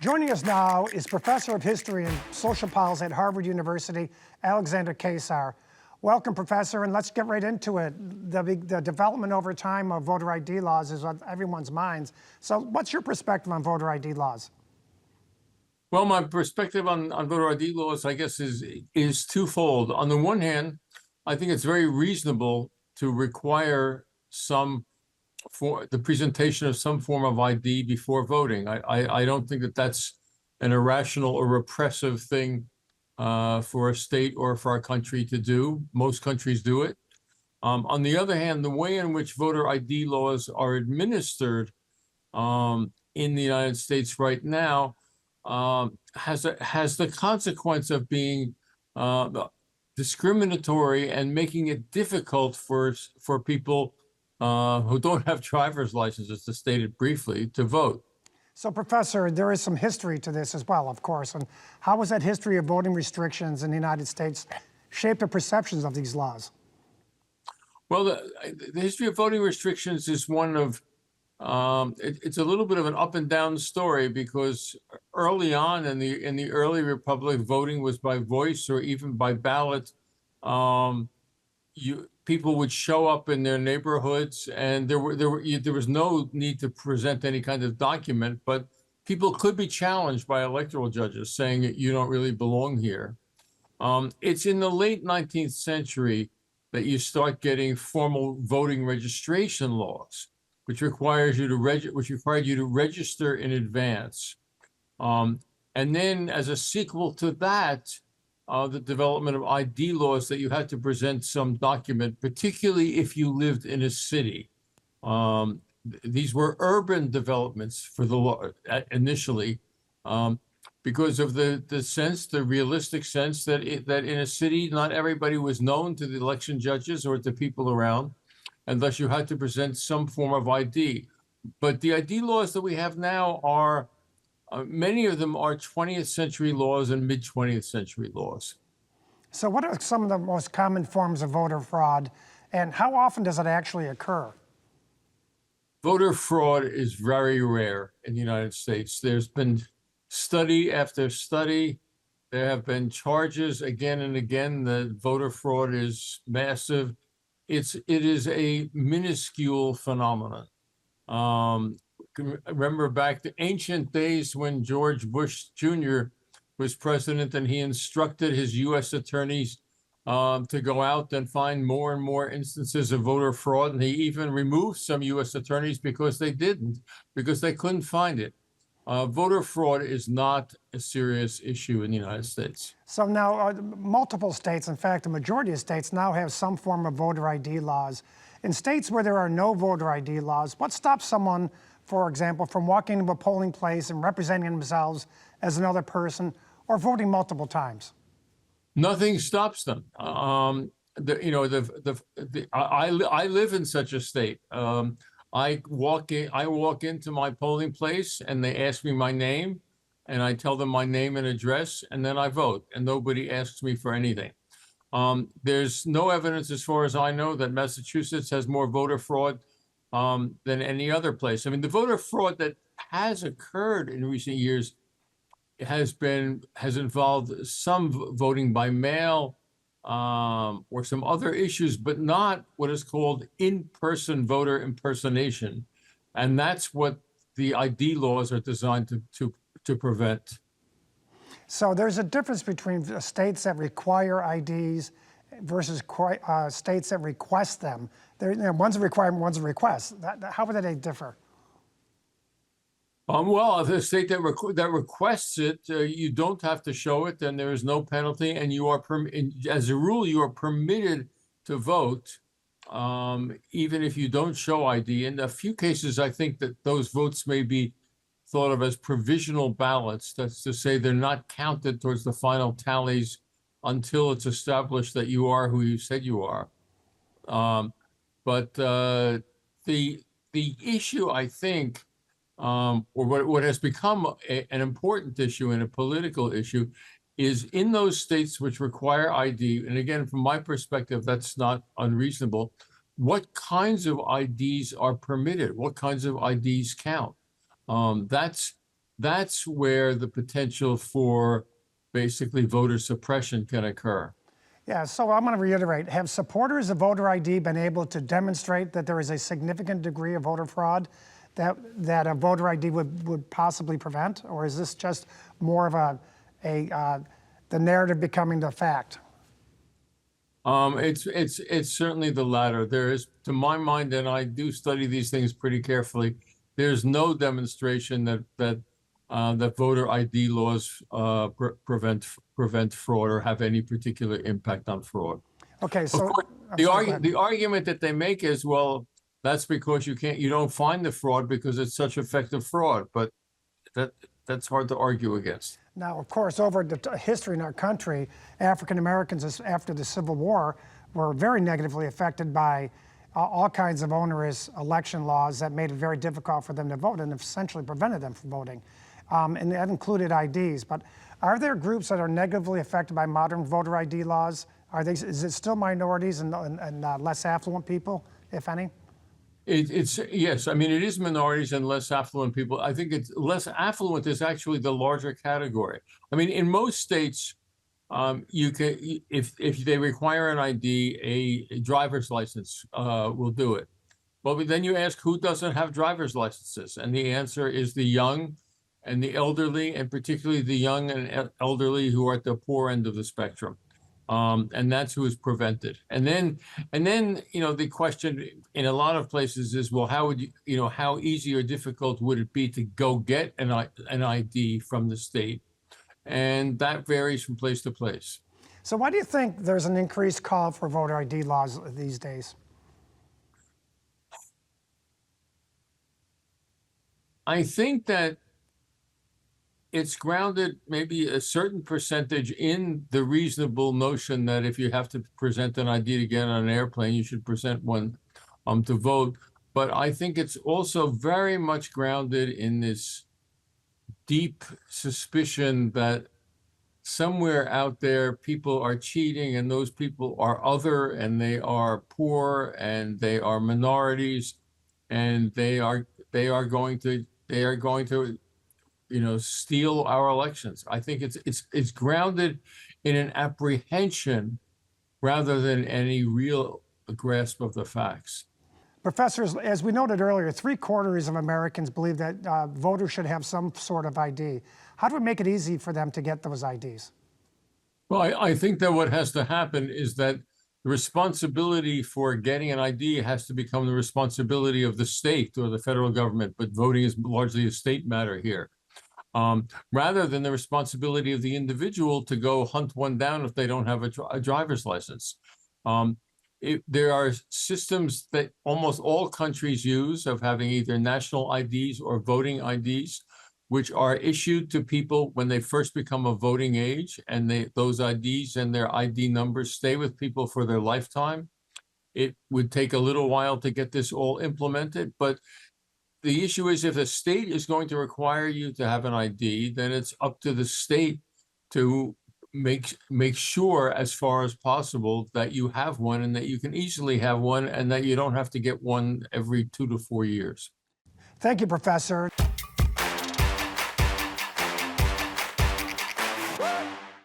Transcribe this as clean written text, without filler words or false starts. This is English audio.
Joining us now is Professor of History and Social Policy at Harvard University, Alexander Keyssar. Welcome, Professor, and let's get right into it. The development over time of voter ID laws is on everyone's minds. So what's your perspective on voter ID laws? Well, my perspective on voter ID laws, I guess, is twofold. On the one hand, I think it's very reasonable to require the presentation of some form of ID before voting. I don't think that that's an irrational or repressive thing for a state or for our country to do. Most countries do it. On the other hand, the way in which voter ID laws are administered in the United States right now has the consequence of being discriminatory and making it difficult for people who don't have driver's licenses, to state it briefly, to vote. So, Professor, there is some history to this as well, of course. And how has that history of voting restrictions in the United States shaped the perceptions of these laws? Well, the history of voting restrictions is one of, it's a little bit of an up and down story, because early on in the early republic, voting was by voice or even by ballot. People would show up in their neighborhoods, and there was no need to present any kind of document, but people could be challenged by electoral judges saying that you don't really belong here. It's in the late 19th century that you start getting formal voting registration laws, which required you to register in advance. And then, as a sequel to that, the development of ID laws, that you had to present some document, particularly if you lived in a city. These were urban developments for the law initially, because of the realistic sense that in a city, not everybody was known to the election judges or to people around, and thus you had to present some form of ID. But the ID laws that we have now are, many of them are 20th century laws and mid-20th century laws. So what are some of the most common forms of voter fraud, and how often does it actually occur? Voter fraud is very rare in the United States. There's been study after study. There have been charges again and again that voter fraud is massive. It is a minuscule phenomenon. Remember back to ancient days when George Bush Jr. was president, and he instructed his U.S. attorneys to go out and find more and more instances of voter fraud. And he even removed some U.S. attorneys because they couldn't find it. Voter fraud is not a serious issue in the United States. So now multiple states, in fact, the majority of states now have some form of voter ID laws. In states where there are no voter ID laws, what stops someone, for example, from walking into a polling place and representing themselves as another person, or voting multiple times? Nothing stops them. I live in such a state. I walk into my polling place, and they ask me my name, and I tell them my name and address, and then I vote, and nobody asks me for anything. There's no evidence, as far as I know, that Massachusetts has more voter fraud than any other place. I mean, the voter fraud that has occurred in recent years has involved some voting by mail or some other issues, but not what is called in-person voter impersonation. And that's what the ID laws are designed to prevent. So there's a difference between states that require IDs versus states that request them. One's a requirement, one's a request. How would they differ? Well, the state that requests it, you don't have to show it, and there is no penalty, and you are as a rule, you are permitted to vote, even if you don't show ID. In a few cases, I think that those votes may be thought of as provisional ballots. That's to say, they're not counted towards the final tallies until it's established that you are who you said you are. But the issue, I think, or what has become an important issue and a political issue, is in those states which require ID, and again, from my perspective, that's not unreasonable, what kinds of IDs are permitted? What kinds of IDs count? That's that's where the potential for basically voter suppression can occur. Yeah, so I'm going to reiterate, have supporters of voter ID been able to demonstrate that there is a significant degree of voter fraud that a voter ID would possibly prevent? Or is this just more of the narrative becoming the fact? It's certainly the latter. There is, to my mind, and I do study these things pretty carefully, there's no demonstration that voter ID laws prevent fraud or have any particular impact on fraud. Okay, Of so course, the argument that they make is, well, that's because you don't find the fraud because it's such effective fraud, but that's hard to argue against. now, of course, over the history in our country, African Americans after the Civil War were very negatively affected by all kinds of onerous election laws that made it very difficult for them to vote and essentially prevented them from voting. And that included IDs. But are there groups that are negatively affected by modern voter ID laws? Is it still minorities and less affluent people, if any? Yes, I mean, it is minorities and less affluent people. I think it's less affluent is actually the larger category. I mean, in most states, you can, if they require an ID, a driver's license will do it. Well, but then you ask who doesn't have driver's licenses, and the answer is the young and the elderly, and particularly the young and elderly who are at the poor end of the spectrum. And that's who is prevented. And then, the question in a lot of places is, well, how would how easy or difficult would it be to go get an ID from the state? And that varies from place to place. So why do you think there's an increased call for voter ID laws these days? I think that it's grounded maybe a certain percentage in the reasonable notion that if you have to present an ID to get on an airplane, you should present one to vote. But I think it's also very much grounded in this deep suspicion that somewhere out there people are cheating, and those people are other, and they are poor, and they are minorities, and they are going to steal our elections. I think it's grounded in an apprehension rather than any real grasp of the facts. Professors, as we noted earlier, 3/4 of Americans believe that voters should have some sort of ID. How do we make it easy for them to get those IDs? Well, I think that what has to happen is that the responsibility for getting an ID has to become the responsibility of the state or the federal government, but voting is largely a state matter here. Rather than the responsibility of the individual to go hunt one down if they don't have a driver's license. There are systems that almost all countries use of having either national IDs or voting IDs, which are issued to people when they first become of voting age, and those IDs and their ID numbers stay with people for their lifetime. It would take a little while to get this all implemented, but the issue is if a state is going to require you to have an ID, then it's up to the state to make sure as far as possible that you have one and that you can easily have one and that you don't have to get one every 2 to 4 years. Thank you, Professor.